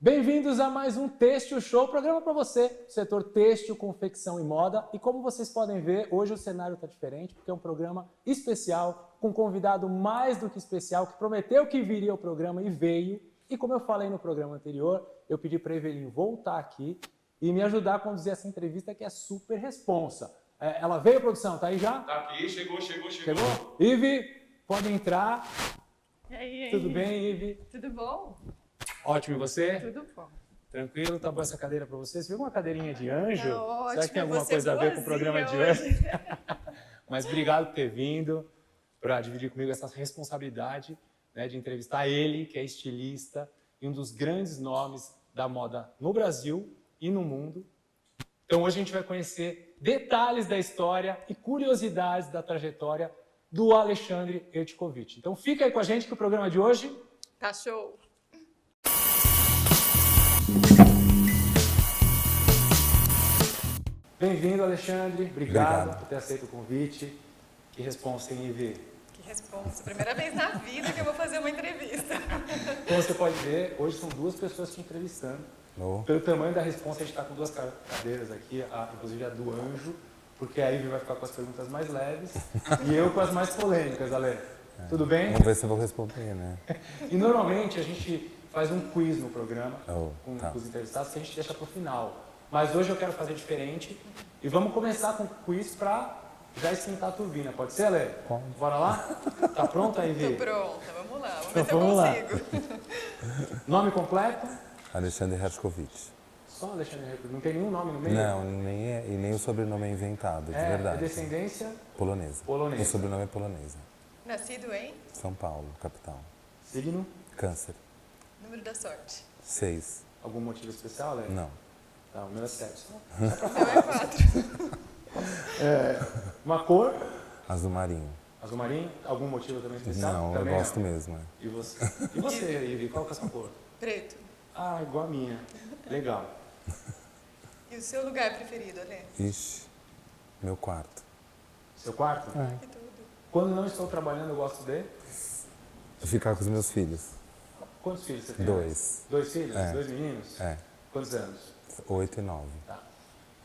Bem-vindos a mais um Têxtil Show, programa para você, setor têxtil, confecção e moda. E como vocês podem ver, hoje o cenário está diferente, porque é um programa especial, com um convidado mais do que especial, que prometeu que viria ao programa e veio. E como eu falei no programa anterior, eu pedi para a Evelyn voltar aqui e me ajudar a conduzir essa entrevista, que é super responsa. Ela veio, produção? Tá aí já? Tá aqui, chegou. Chegou? Ive, pode entrar. E aí? Tudo bem, Ive? Tudo bom? Ótimo, e você? Tudo bom. Tranquilo? Tá boa essa cadeira para você? Você viu uma cadeirinha de anjo? Tá ótimo, Será que tem alguma você coisa a ver com o programa de hoje? hoje. Mas obrigado por ter vindo, para dividir comigo essa responsabilidade, né, de entrevistar ele, que é estilista e um dos grandes nomes da moda no Brasil e no mundo. Então hoje a gente vai conhecer detalhes da história e curiosidades da trajetória do Alexandre Hertkovich. Então fica aí com a gente que o programa de hoje Tá show. Bem-vindo, Alexandre. Obrigado por ter aceito o convite. Que responsa, hein, Ivi? Que resposta. Primeira vez na vida que eu vou fazer uma entrevista. Como você pode ver, hoje são duas pessoas te entrevistando. Pelo tamanho da resposta, a gente está com duas cadeiras aqui, inclusive a do anjo, porque a Ivi vai ficar com as perguntas mais leves e eu com as mais polêmicas, Ale. Tudo bem? Vamos ver se eu vou responder, né? E normalmente a gente faz um quiz no programa com tá. os entrevistados que a gente deixa para o final. Mas hoje eu quero fazer diferente e vamos começar com o quiz para já esquentar a turbina. Pode ser, Ale? Pode. Bora lá? Tá pronta, Ivy? Tô pronta, vamos lá. Vamos Então, ver se eu vamos lá. consigo. Nome completo? Alexandre Hertkovich. Só Alexandre Hertkovich. Não tem nenhum nome no meio? Não, e nem o sobrenome é inventado, de verdade. É descendência? Polonesa. Polonesa. O sobrenome é polonesa. Nascido em? São Paulo, capital. Signo? Câncer. Número da sorte. 6. Algum motivo especial, Ale? Não. Tá, o meu é 7. Meu é 4. Uma cor? Azul marinho. Azul marinho? Algum motivo também especial? Não, também eu gosto mesmo. E você? E você, Ivy? Qual que é a sua cor? Preto. Ah, igual a minha. Legal. E o seu lugar preferido, Ale? Ixi, meu quarto. Seu quarto? Que tudo. Quando não estou trabalhando, eu gosto de... Ficar com os meus filhos. Quantos filhos você tem? 2. 2 filhos? É. 2 meninos? É, Quantos anos? 8 e 9. Tá.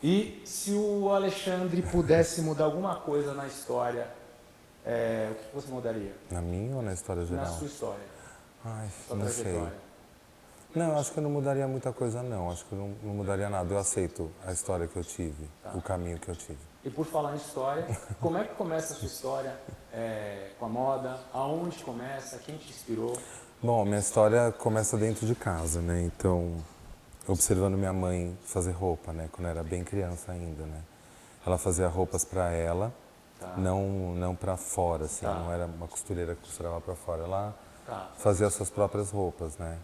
E se o Alexandre pudesse mudar alguma coisa na história, o que você mudaria? Na minha ou na história geral? Na sua história, Ai, sua não sei. trajetória. Não, eu acho que eu não mudaria muita coisa, não. Acho que eu não mudaria nada. Eu aceito a história que eu tive, o caminho que eu tive. E por falar em história, como é que começa a sua história com a moda? Aonde começa? Quem te inspirou? Bom, minha história começa dentro de casa, né? Então, observando minha mãe fazer roupa, né? Quando eu era bem criança ainda, né? Ela fazia roupas para ela, não para fora, assim. Não era uma costureira que costurava para fora. Ela fazia as suas próprias roupas, né?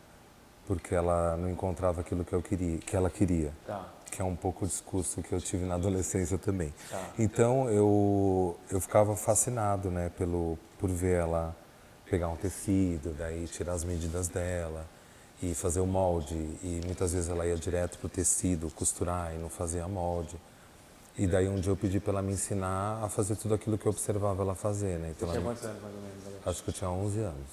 Porque ela não encontrava aquilo que ela queria. Que é um pouco o discurso que eu tive na adolescência também. Então, eu ficava fascinado, né? Por ver ela pegar um tecido, daí tirar as medidas dela e fazer o molde. E muitas vezes ela ia direto pro tecido, costurar e não fazia molde. E daí um dia eu pedi para ela me ensinar a fazer tudo aquilo que eu observava ela fazer, né? Então, Você tinha quantos anos, mais ou menos? Ale? acho que eu tinha 11 anos.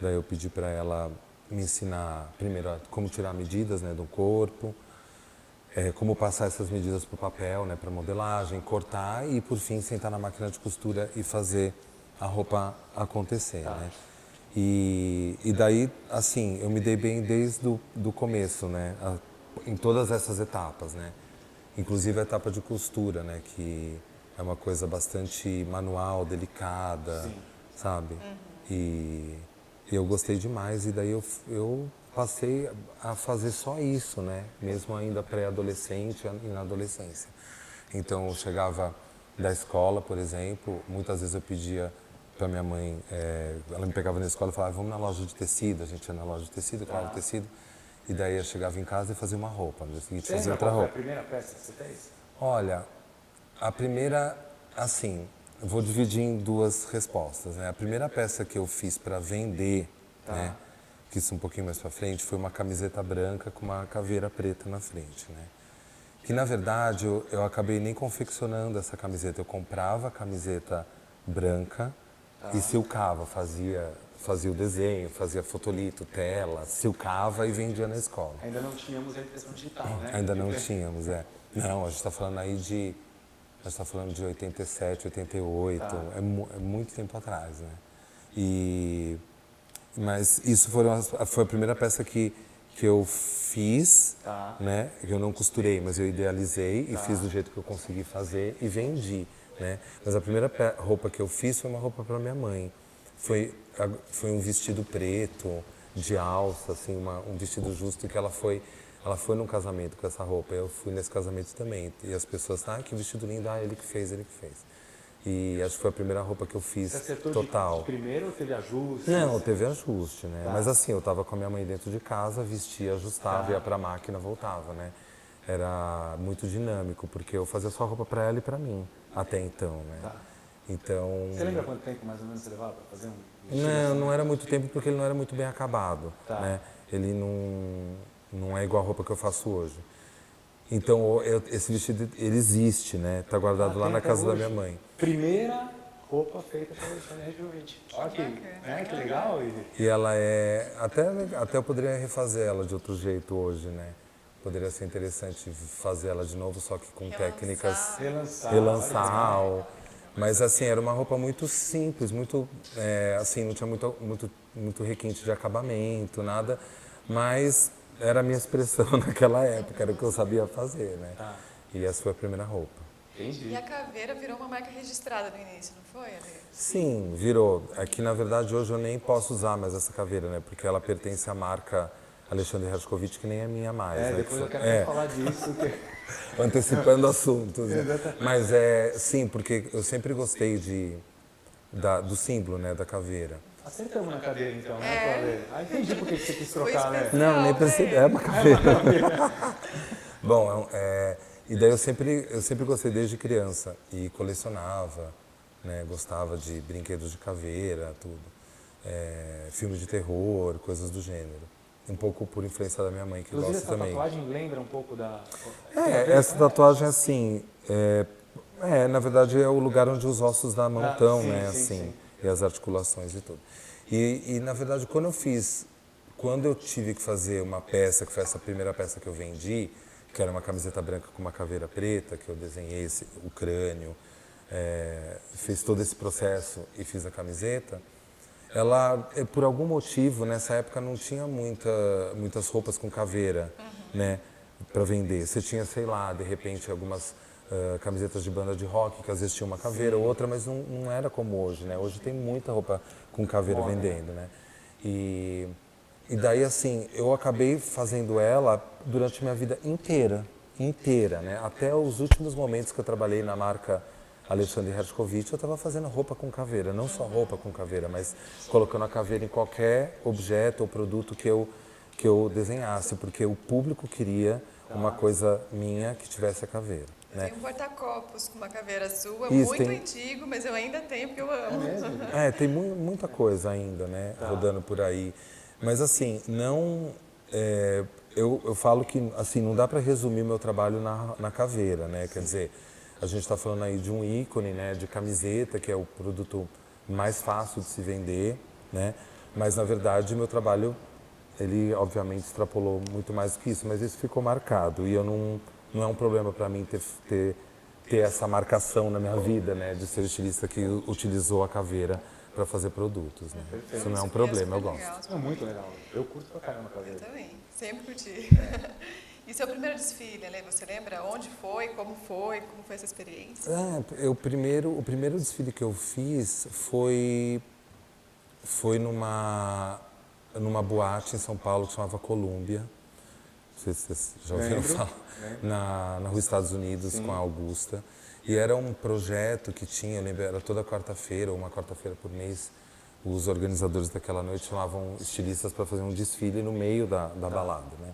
Daí eu pedi para ela me ensinar primeiro como tirar medidas, né, do corpo, como passar essas medidas para o papel, né, para modelagem, cortar e por fim sentar na máquina de costura e fazer a roupa acontecer, né? E daí, assim, eu me dei bem desde do começo, né? Em todas essas etapas, né? Inclusive a etapa de costura, né? Que é uma coisa bastante manual, delicada, sabe? E eu gostei demais e daí eu passei a fazer só isso, né? Mesmo ainda pré-adolescente e na adolescência. Então eu chegava da escola, por exemplo, muitas vezes eu pedia para minha mãe, ela me pegava na escola e falava, vamos na loja de tecido, a gente ia na loja de tecido, comprava tecido, e daí eu chegava em casa e fazia uma roupa, no dia seguinte fazia outra roupa. Qual foi a primeira peça que você fez? Olha, a primeira, assim, eu vou dividir em duas respostas, né? A primeira peça que eu fiz para vender, né, que isso um pouquinho mais para frente, foi uma camiseta branca com uma caveira preta na frente, né? Que na verdade eu acabei nem confeccionando essa camiseta, eu comprava a camiseta branca e silcava, fazia o desenho, fazia fotolito, tela, silcava e vendia na escola. Ainda não tínhamos a impressão digital, né? Ainda não tínhamos, é. Não, a gente está falando aí de... A gente está falando de 87, 88, é muito tempo atrás, né? Mas isso foi a primeira peça que eu fiz, né? Que eu não costurei, mas eu idealizei e fiz do jeito que eu consegui fazer e vendi, né? Mas a primeira roupa que eu fiz foi uma roupa para minha mãe. Foi um vestido preto, de alça, assim, um vestido justo que ela foi num casamento com essa roupa. Eu fui nesse casamento também. E as pessoas, que vestido lindo, ele que fez, ele que fez. E acho que foi a primeira roupa que eu fiz. Você acertou total. De primeiro ou teve ajuste? Não, teve ajuste, né? Mas assim, eu tava com a minha mãe dentro de casa, vestia, ajustava, ia pra máquina, voltava, né? Era muito dinâmico, porque eu fazia só roupa pra ela e pra mim, até então, né? Então... Você lembra quanto tempo mais ou menos você levava pra fazer um... Não era muito tempo porque ele não era muito bem acabado, né? Ele não é igual a roupa que eu faço hoje. Então, esse vestido, ele existe, né? Tá guardado lá na casa da minha mãe. Primeira roupa feita pela Alexandre Regiovic. Olha que legal. E ela é... Até eu poderia refazer ela de outro jeito hoje, né? Poderia ser interessante fazer ela de novo, só que com técnicas... Relançar. Mas assim, era uma roupa muito simples, muito... assim, não tinha muito requinte de acabamento, nada. Mas era a minha expressão naquela época, era o que eu sabia fazer, né? E essa foi a primeira roupa. Entendi. E a caveira virou uma marca registrada no início, não foi, Ale? Sim, virou. Aqui, na verdade, hoje eu nem posso usar mais essa caveira, né? Porque ela pertence à marca Alexandre Hershkovich, que nem é minha mais. Né? Depois eu quero falar disso. Antecipando assuntos. Né? Mas sim, porque eu sempre gostei do símbolo, né? Da caveira. Acertamos na cadeira, então, né? Entendi por que você quis trocar, né? Não, nem pensei. É uma caveira. Bom, e daí eu sempre gostei desde criança e colecionava, né? Gostava de brinquedos de caveira, tudo. Filmes de terror, coisas do gênero. Um pouco por influência da minha mãe, que gosta também. Essa tatuagem lembra um pouco da... Essa tatuagem, assim, na verdade é o lugar onde os ossos da mão estão, né? Assim, e as articulações e tudo. E, na verdade, quando eu tive que fazer uma peça, que foi essa primeira peça que eu vendi, que era uma camiseta branca com uma caveira preta, que eu desenhei o crânio, fiz todo esse processo e fiz a camiseta, ela, por algum motivo, nessa época não tinha muitas roupas com caveira, né, para vender. Você tinha, sei lá, de repente, algumas camisetas de banda de rock, que às vezes tinha uma caveira ou outra, mas não era como hoje, né? Hoje tem muita roupa com caveira vendendo, né? E daí, assim, eu acabei fazendo ela durante minha vida inteira, né? Até os últimos momentos que eu trabalhei na marca Alexandre Hershkovich, eu estava fazendo roupa com caveira, não só roupa com caveira, mas colocando a caveira em qualquer objeto ou produto que eu desenhasse, porque o público queria uma coisa minha que tivesse a caveira. Né? Tem um porta-copos com uma caveira sua, Isso, muito antigo, mas eu ainda tenho porque eu amo. Tem muita coisa ainda, né, rodando por aí. Mas assim, eu falo que assim, não dá para resumir meu trabalho na caveira, né? Quer dizer, a gente está falando aí de um ícone, né, de camiseta, que é o produto mais fácil de se vender, né? Mas na verdade meu trabalho, ele obviamente extrapolou muito mais do que isso, mas isso ficou marcado e eu não é um problema para mim ter essa marcação na minha vida, né, de ser estilista que utilizou a caveira para fazer produtos, né? Isso não é um problema, eu gosto. É muito legal. Eu curto pra caramba a caveira. Eu também, sempre curti. E seu primeiro desfile, Ale, você lembra onde foi, como foi essa experiência? O primeiro desfile que eu fiz foi numa boate em São Paulo que chamava Colômbia. Não sei se vocês já ouviram falar. Na Rua Estados Unidos, com a Augusta. E era um projeto que tinha, eu lembro, era toda quarta-feira, ou uma quarta-feira por mês, os organizadores daquela noite chamavam estilistas para fazer um desfile no meio da balada, né?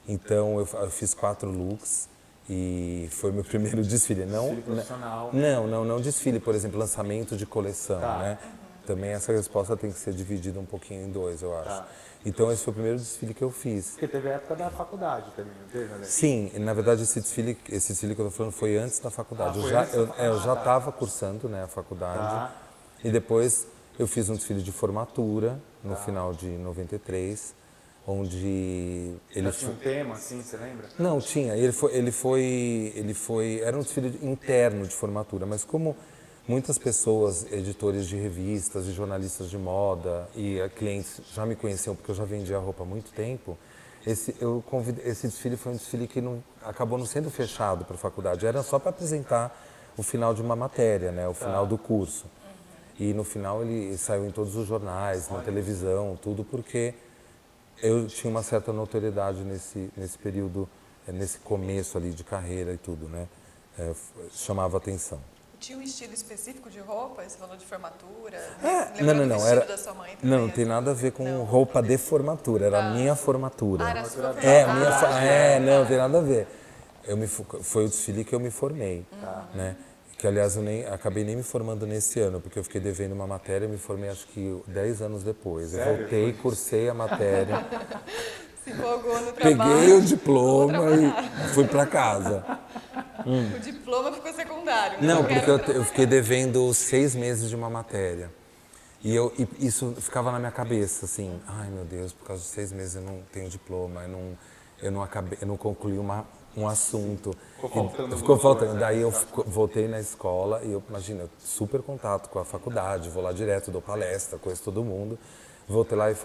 Então eu fiz 4 looks e foi meu primeiro desfile. Desfile profissional. Não desfile, por exemplo, lançamento de coleção, né? Também essa resposta tem que ser dividida um pouquinho em 2, eu acho. Então esse foi o primeiro desfile que eu fiz. Porque teve a época da faculdade também, não teve, né? Sim, na verdade esse desfile que eu estou falando foi antes da faculdade. Eu já estava cursando, né, a faculdade. E depois Eu fiz um desfile de formatura no final de 93, onde ele tinha um tema assim, você lembra? Não, tinha. Era um desfile interno de formatura, mas como muitas pessoas, editores de revistas e jornalistas de moda e clientes já me conheciam porque eu já vendia roupa há muito tempo, esse desfile foi um desfile que acabou não sendo fechado para a faculdade, era só para apresentar o final de uma matéria, né, o final do curso. E no final ele saiu em todos os jornais, na televisão, tudo porque eu tinha uma certa notoriedade nesse período, nesse começo ali de carreira e tudo, né? Chamava atenção. Tinha um estilo específico de roupa? Você falou de formatura? Não. Da sua mãe também, não tem nada a ver com roupa de formatura, era a minha formatura. Era a sua formatura. Não tem nada a ver. Foi o desfile que eu me formei, né? Que, aliás, eu acabei nem me formando nesse ano, porque eu fiquei devendo uma matéria e me formei acho que 10 anos depois. Sério? Eu voltei, cursei a matéria, Se empolgou no trabalho. peguei o diploma e fui para casa. O diploma ficou secundário. Não, porque eu fiquei devendo 6 meses de uma matéria. E isso ficava na minha cabeça, assim, ai meu Deus, por causa de 6 meses eu não tenho diploma, eu não concluí um assunto. Ficou faltando. Daí eu voltei na escola e imagina, super contato com a faculdade, vou lá direto, dou palestra, conheço todo mundo. Voltei lá e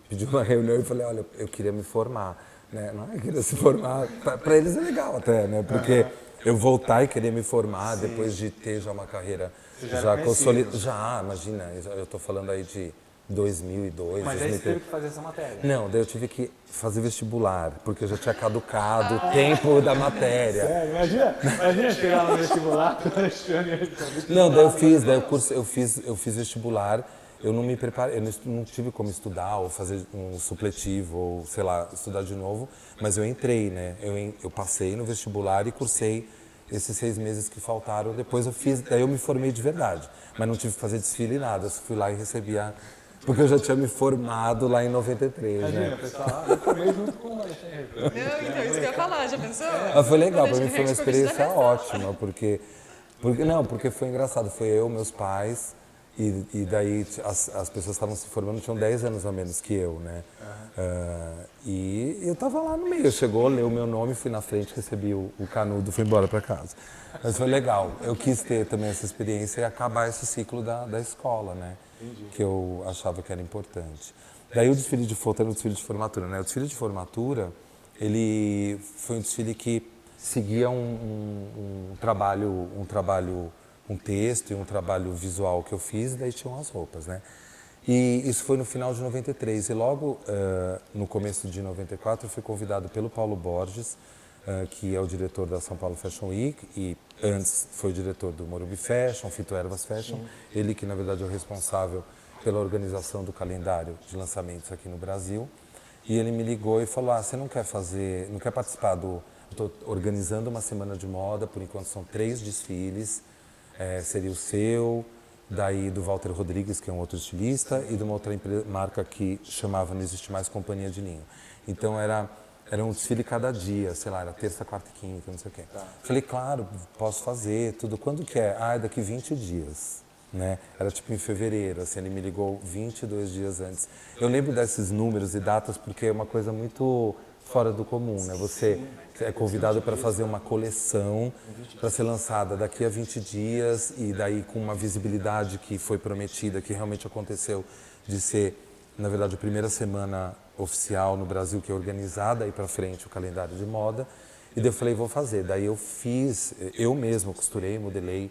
pedi uma reunião e falei, olha, eu queria me formar. Né? Não, eu queria se formar, para eles é legal até, né? Porque eu voltar e querer me formar depois de ter já uma carreira já consolidada. Já, imagina, eu estou falando aí de 2002, Mas aí você teve que fazer essa matéria? Não, daí eu tive que fazer vestibular, porque eu já tinha caducado o tempo da matéria. É, imagina chegar lá no vestibular, Não, daí eu fiz vestibular, eu não me preparei, eu não tive como estudar ou fazer um supletivo ou, sei lá, estudar de novo, mas eu entrei, né? Eu passei no vestibular e cursei esses 6 meses que faltaram, depois daí eu me formei de verdade, mas não tive que fazer desfile nada, eu fui lá e recebi porque eu já tinha me formado lá em 93, imagina, né? pessoal, eu formei junto com o Alexandre. Não, então, isso que eu ia falar, já pensou? Mas foi legal, para mim Quando a foi uma gente experiência convida, ótima, porque foi engraçado, foi eu, meus pais, e daí as pessoas estavam se formando, tinham 10 anos a menos que eu, né? E eu tava lá no meio, chegou, leu o meu nome, fui na frente, recebi o canudo, fui embora para casa. Mas foi legal, eu quis ter também essa experiência e acabar esse ciclo da escola, né? Entendi. Que eu achava que era importante. Daí o desfile de voltando ao desfile de formatura, né? O desfile de formatura, ele foi um desfile que seguia um trabalho, um texto e um trabalho visual que eu fiz, e daí tinham as roupas, né? E isso foi no final de 93 e logo no começo de 94 eu fui convidado pelo Paulo Borges, que é o diretor da São Paulo Fashion Week e antes foi o diretor do Morumbi Fashion, Fito Ervas Fashion, ele que na verdade é o responsável pela organização do calendário de lançamentos aqui no Brasil. E ele me ligou e falou, você não quer participar estou organizando uma semana de moda, por enquanto são 3 desfiles, seria o seu, daí do Walter Rodrigues, que é um outro estilista, e de uma outra marca que chamava Não Existe Mais Companhia de Linho. Então era um desfile cada dia, sei lá, era terça, quarta e quinta, não sei o quê. Tá. Falei, claro, posso fazer, tudo. Quando que é? É daqui 20 dias. Né? Era tipo em fevereiro, assim, ele me ligou 22 dias antes. Eu lembro desses números e datas porque é uma coisa muito fora do comum, né? Você é convidado para fazer uma coleção para ser lançada daqui a 20 dias e daí com uma visibilidade que foi prometida, que realmente aconteceu, de ser, na verdade, a primeira semana oficial no Brasil que é organizada aí para frente o calendário de moda. E daí eu falei, vou fazer. Daí eu mesmo costurei, modelei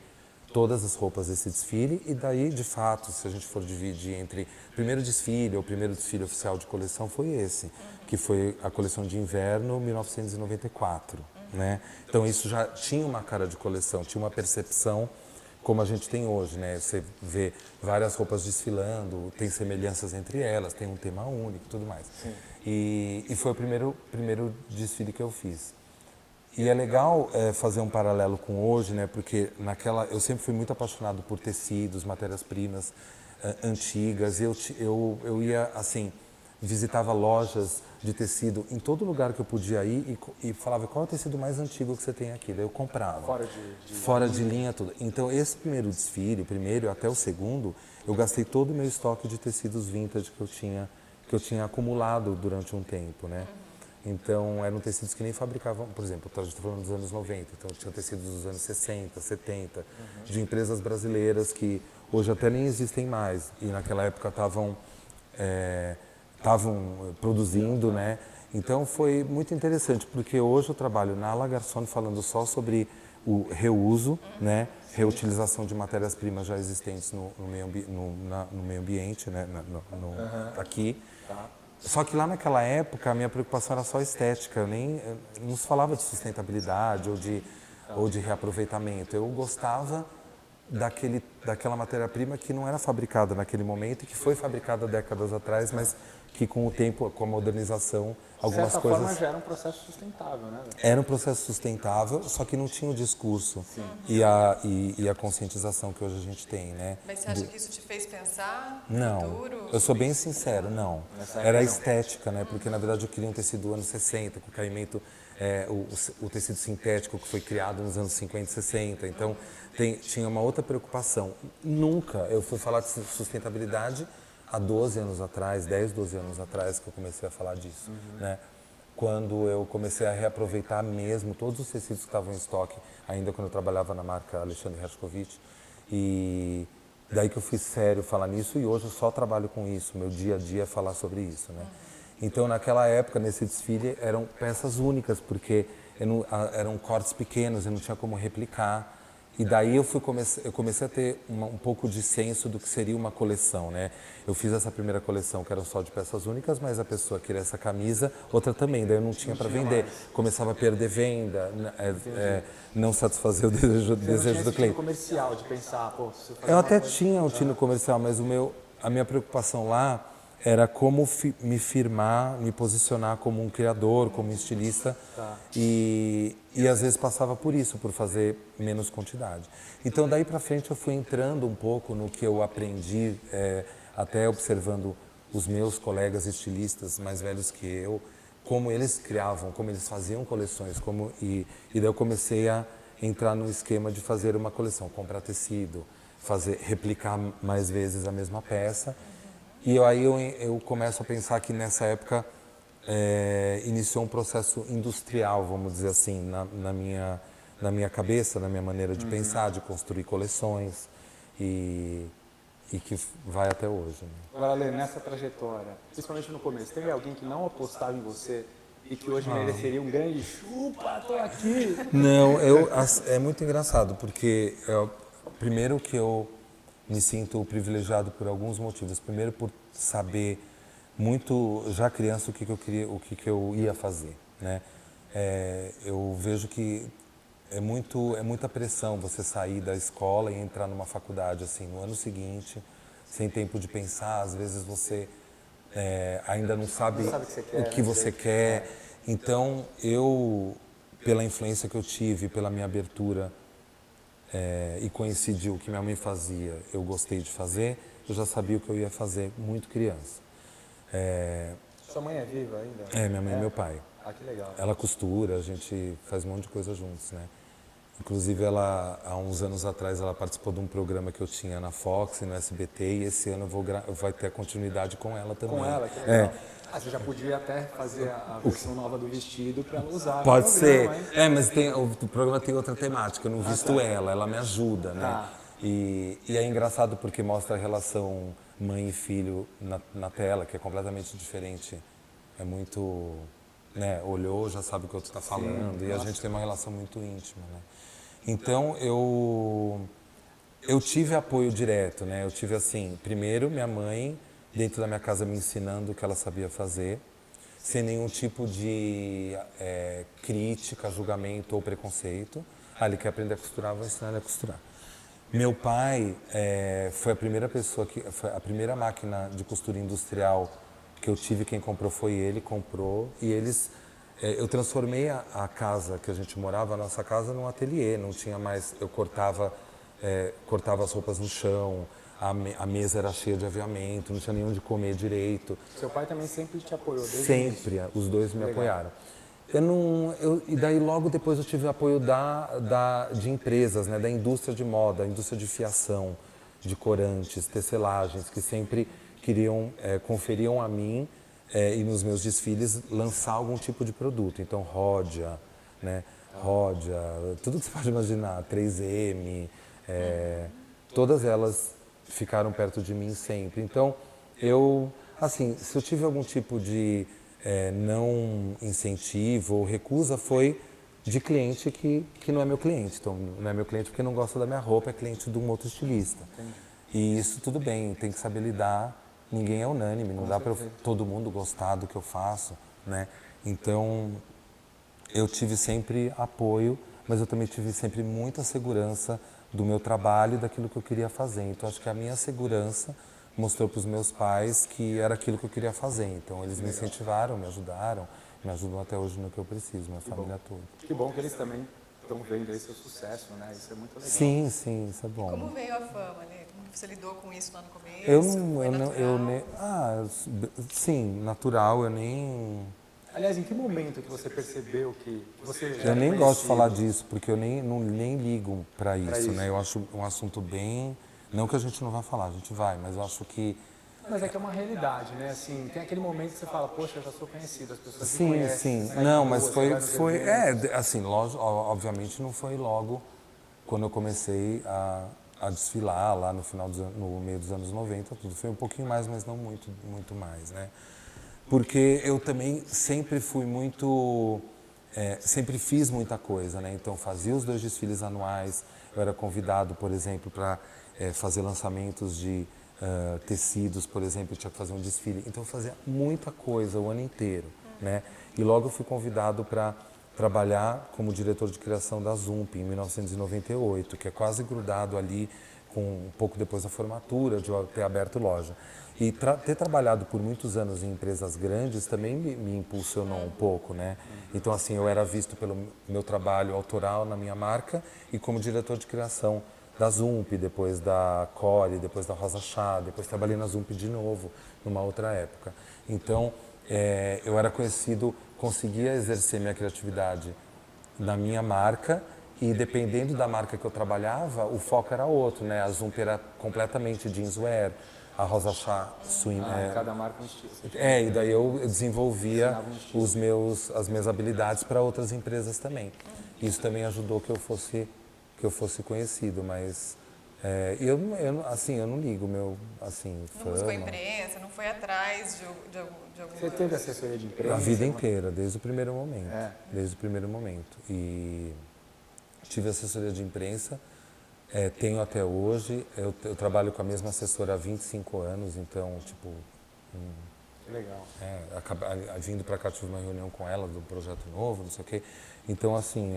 todas as roupas desse desfile e daí, de fato, se a gente for dividir entre o primeiro desfile ou o primeiro desfile oficial de coleção foi esse, que foi a coleção de inverno 1994, né? Então isso já tinha uma cara de coleção, tinha uma percepção como a gente tem hoje, né? Você vê várias roupas desfilando, tem semelhanças entre elas, tem um tema único e tudo mais. E foi o primeiro desfile que eu fiz. E é legal fazer um paralelo com hoje, né? Porque eu sempre fui muito apaixonado por tecidos, matérias-primas antigas. Eu ia, assim, visitava lojas de tecido em todo lugar que eu podia ir e falava qual é o tecido mais antigo que você tem aqui. Daí eu comprava. Fora de linha, tudo. Então, esse primeiro desfile, o primeiro até o segundo, eu gastei todo o meu estoque de tecidos vintage que eu tinha acumulado durante um tempo, né? Então, eram tecidos que nem fabricavam, por exemplo, a gente está falando dos anos 90, então tinha tecidos dos anos 60, 70, de empresas brasileiras que hoje até nem existem mais e naquela época estavam produzindo, né? Então foi muito interessante, porque hoje eu trabalho na La Garçon falando só sobre o reuso, né? Reutilização de matérias-primas já existentes no meio ambiente, né? Aqui. Só que lá naquela época a minha preocupação era só estética, não se falava de sustentabilidade ou de reaproveitamento. Eu gostava daquela matéria-prima que não era fabricada naquele momento e que foi fabricada décadas atrás, mas que com o tempo, com a modernização, algumas de certa coisas... forma já era um processo sustentável, né? Era um processo sustentável, só que não tinha o discurso e a conscientização que hoje a gente tem, né? Mas você acha que isso te fez pensar no Não, futuro? eu sou bem sincero, não. Era a estética, né? Porque na verdade eu queria um tecido anos 60, com caimento, o tecido sintético que foi criado nos anos 50 e 60. Então tinha uma outra preocupação. Nunca eu fui falar de sustentabilidade há 12 anos atrás, 10, 12 anos atrás que eu comecei a falar disso, né? Quando eu comecei a reaproveitar mesmo todos os tecidos que estavam em estoque, ainda quando eu trabalhava na marca Alexandre Hershkovich, e daí que eu fui sério falar nisso e hoje eu só trabalho com isso, meu dia a dia é falar sobre isso, né? Então naquela época, nesse desfile, eram peças únicas, porque eram cortes pequenos, eu não tinha como replicar. E daí eu comecei a ter um pouco de senso do que seria uma coleção, né? Eu fiz essa primeira coleção que era só de peças únicas, mas a pessoa queria essa camisa, outra também, daí eu não tinha para vender. Começava a perder venda, não satisfazer o desejo do cliente. Comercial de pensar, pô, se eu fazer Eu uma até coisa- tinha um tino comercial, mas a minha preocupação lá era como me firmar, me posicionar como um criador, como um estilista, e às vezes passava por isso, por fazer menos quantidade. Então daí para frente eu fui entrando um pouco no que eu aprendi, até observando os meus colegas estilistas mais velhos que eu, como eles criavam, como eles faziam coleções, e daí eu comecei a entrar no esquema de fazer uma coleção, comprar tecido, replicar mais vezes a mesma peça. E aí eu começo a pensar que nessa época iniciou um processo industrial, vamos dizer assim, na minha cabeça, na minha maneira de pensar, de construir coleções e que vai até hoje. Né? Agora, Lê, nessa trajetória, principalmente no começo, teve alguém que não apostava em você e que hoje mereceria um grande chupa, tô aqui? Não, é muito engraçado, porque primeiro que eu me sinto privilegiado por alguns motivos. Primeiro, por saber muito, já criança, o que eu queria, o que eu ia fazer, né? Eu vejo que é muita pressão você sair da escola e entrar numa faculdade assim no ano seguinte, sem tempo de pensar. Às vezes você ainda não sabe o que você quer. Então, pela influência que eu tive, pela minha abertura e coincidiu o que minha mãe fazia, eu gostei de fazer, eu já sabia o que eu ia fazer muito criança. Sua mãe é viva ainda? Minha mãe e meu pai. Ah, que legal. Ela costura, a gente faz um monte de coisa juntos, né? Inclusive, há uns anos atrás, ela participou de um programa que eu tinha na Fox e no SBT, e esse ano vai ter a continuidade com ela também. Com ela, que legal. Você já podia até fazer a versão nova do vestido para ela usar. Pode ser. Hein? Mas o programa tem outra temática, eu não visto ela me ajuda, né? Tá. E é engraçado porque mostra a relação mãe e filho na tela, que é completamente diferente. É muito... Né, olhou, já sabe o que o outro está falando, e a gente tem uma relação muito íntima, né? Então, eu tive apoio direto, né? Eu tive, assim, primeiro minha mãe, dentro da minha casa, me ensinando o que ela sabia fazer, sem nenhum tipo de crítica, julgamento ou preconceito. Ele quer aprender a costurar, vou ensinar ele a costurar. Meu pai foi a primeira pessoa, foi a primeira máquina de costura industrial que eu tive, quem comprou foi ele, comprou, e eu transformei a casa que a gente morava, a nossa casa, num ateliê, não tinha mais, eu cortava as roupas no chão, a mesa era cheia de aviamento, não tinha nem onde comer direito. Seu pai também sempre te apoiou? Desde o Sempre, os dois me apoiaram. E daí logo depois eu tive apoio de empresas, né, da indústria de moda, indústria de fiação, de corantes, tecelagens, que sempre conferiam a mim e nos meus desfiles lançar algum tipo de produto. Então, Ródia, né, tudo que você pode imaginar, 3M, todas elas ficaram perto de mim sempre. Então, se eu tive algum tipo de não incentivo ou recusa, foi de cliente que não é meu cliente. Então, não é meu cliente porque não gosta da minha roupa, é cliente de um outro estilista. E isso tudo bem, tem que saber lidar. Ninguém é unânime, não dá para todo mundo gostar do que eu faço, né? Então, eu tive sempre apoio, mas eu também tive sempre muita segurança do meu trabalho e daquilo que eu queria fazer. Então, acho que a minha segurança mostrou para os meus pais que era aquilo que eu queria fazer. Então, eles me incentivaram, me ajudam até hoje no que eu preciso, minha família toda. Que bom que eles também estão vendo aí seu sucesso, né? Isso é muito legal. Sim, isso é bom. Como veio a fama, né? Como você lidou com isso lá no começo? Sim, natural, eu nem... Aliás, em que momento que você percebeu que você já Eu nem era gosto de falar conhecido? disso, porque eu nem ligo para isso, né? Eu acho um assunto bem... Não que a gente não vá falar, a gente vai, mas eu acho que... Mas é que é uma realidade, né? Assim, tem aquele momento que você fala, poxa, eu já sou conhecido, as pessoas me Sim, conhecem. sim. sai Não, na mas rua, você vai nos eventos. assim, lógico, obviamente não foi logo quando eu comecei a desfilar lá no meio dos anos 90, tudo foi um pouquinho mais, mas não muito, muito mais, né? Porque eu também sempre fui sempre fiz muita coisa, né? Então fazia os 2 desfiles anuais, eu era convidado, por exemplo, para fazer lançamentos de tecidos, por exemplo, eu tinha que fazer um desfile. Então eu fazia muita coisa o ano inteiro, né? E logo eu fui convidado para trabalhar como diretor de criação da Zump em 1998, que é quase grudado ali com um pouco depois da formatura, de eu ter aberto loja. E ter trabalhado por muitos anos em empresas grandes também me impulsionou um pouco, né? Então, assim, eu era visto pelo meu trabalho autoral na minha marca e como diretor de criação da Zump, depois da Core, depois da Rosa Chá, depois trabalhei na Zump de novo, numa outra época. Então, eu era conhecido, conseguia exercer minha criatividade na minha marca e dependendo da marca que eu trabalhava, o foco era outro, né? A Zump era completamente jeanswear, a Rosa Chá swim. Cada marca um estilo. E daí eu desenvolvia as minhas habilidades para outras empresas também. Isso também ajudou que eu fosse conhecido, mas eu não ligo Não fama. buscou imprensa, não foi atrás de alguma... Você teve assessoria de imprensa? A vida inteira, desde o primeiro momento. É. Desde o primeiro momento. E tive assessoria de imprensa, tenho até hoje. Eu trabalho com a mesma assessora há 25 anos, então, tipo... Legal. Vindo para cá, tive uma reunião com ela do projeto novo, não sei o quê. Então, assim,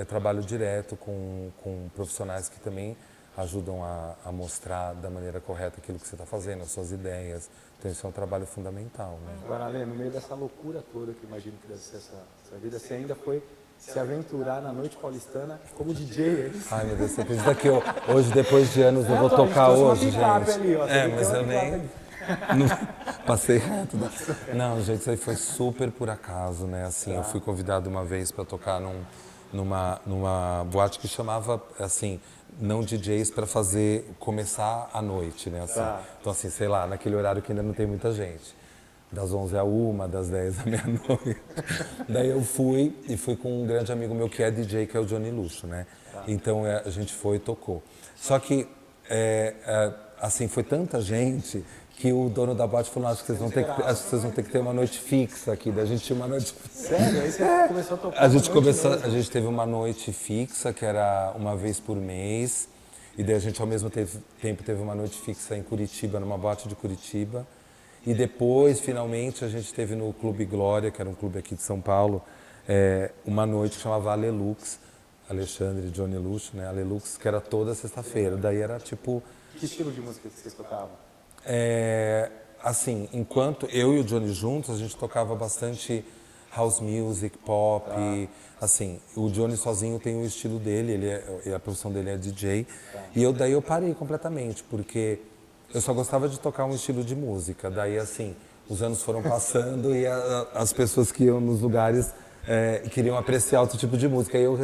trabalho direto com profissionais que também ajudam a mostrar da maneira correta aquilo que você está fazendo, as suas ideias. Então, isso é um trabalho fundamental, né? Agora, Alê, no meio dessa loucura toda que eu imagino que deve ser essa vida, você ainda foi se aventurar na noite paulistana como DJ, é isso? Ai, meu Deus, você acredita que hoje, depois de anos, eu vou tocar hoje, gente? Ali, ó, Mas eu nem... Passei reto. Não, gente, isso aí foi super por acaso, né? Assim, eu fui convidado uma vez para tocar numa boate que chamava, assim, não DJs para começar a noite, né? Assim. Então, assim, sei lá, naquele horário que ainda não tem muita gente. Das 11 à 1, das 10 à meia-noite. Daí eu fui com um grande amigo meu que é DJ, que é o Johnny Luxo, né? Então a gente foi e tocou. Só que, assim, foi tanta gente que o dono da boate falou, acho que vocês vão ter que ter uma noite fixa aqui. Daí a gente tinha uma noite fixa. Sério? Aí você começou a tocar A gente teve uma noite fixa, que era uma vez por mês. E daí a gente, ao mesmo tempo, teve uma noite fixa em Curitiba, numa boate de Curitiba. E depois, finalmente, a gente teve no Clube Glória, que era um clube aqui de São Paulo, uma noite que chamava Alelux, Alexandre e Johnny Luxo, né? Alelux, que era toda sexta-feira. Daí era tipo... Que estilo de música vocês tocavam? Assim, enquanto eu e o Johnny juntos, a gente tocava bastante house music, pop, assim. O Johnny sozinho tem o estilo dele, a profissão dele é DJ. E daí eu parei completamente, porque eu só gostava de tocar um estilo de música. Daí, assim, os anos foram passando e as pessoas que iam nos lugares queriam apreciar outro tipo de música. Aí eu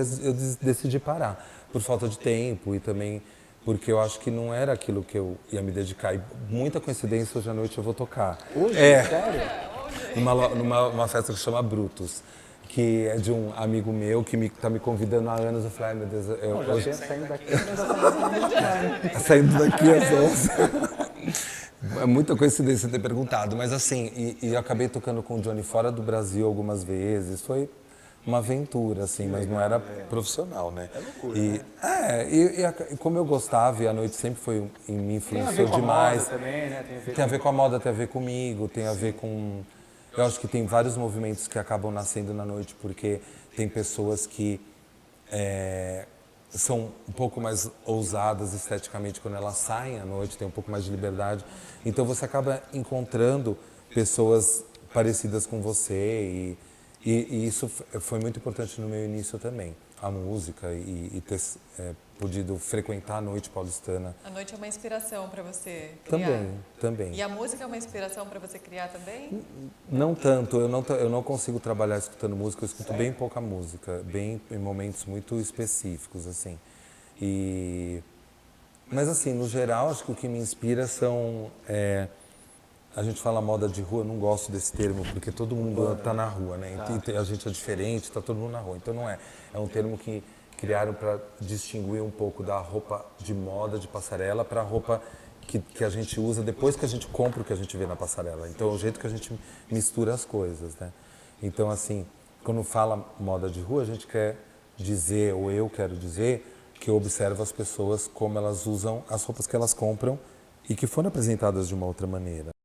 decidi parar, por falta de tempo e também porque eu acho que não era aquilo que eu ia me dedicar. E muita coincidência, hoje à noite eu vou tocar. Hoje? Sério? Numa festa que chama Brutus, que é de um amigo meu que tá me convidando há anos. Eu falei, ai meu Deus, hoje... Saindo daqui, Saindo daqui às 11. É muita coincidência ter perguntado, mas assim, e eu acabei tocando com o Johnny fora do Brasil algumas vezes. Foi uma aventura, assim, mas não era profissional, né? É loucura, e, né? E como eu gostava, e a noite sempre foi me influenciou com demais. A moda também, né? Tem a ver com a moda, tem a ver comigo, tem a ver com... Eu acho que tem vários movimentos que acabam nascendo na noite, porque tem pessoas que são um pouco mais ousadas esteticamente quando elas saem à noite, tem um pouco mais de liberdade. Então você acaba encontrando pessoas parecidas com você e isso foi muito importante no meu início também. A música e ter podido frequentar a noite paulistana. A noite é uma inspiração para você criar? Também. E a música é uma inspiração para você criar também? Não tanto, eu não consigo trabalhar escutando música, eu escuto bem pouca música, bem em momentos muito específicos, assim. Mas assim, no geral, acho que o que me inspira são... a gente fala moda de rua, eu não gosto desse termo, porque todo mundo está na rua, né? A gente é diferente, está todo mundo na rua. Então não é. É um termo que criaram para distinguir um pouco da roupa de moda, de passarela, para a roupa que a gente usa depois que a gente compra o que a gente vê na passarela. Então é o jeito que a gente mistura as coisas, né? Então, assim, quando fala moda de rua, a gente quer dizer, ou eu quero dizer, que eu observo as pessoas como elas usam as roupas que elas compram e que foram apresentadas de uma outra maneira.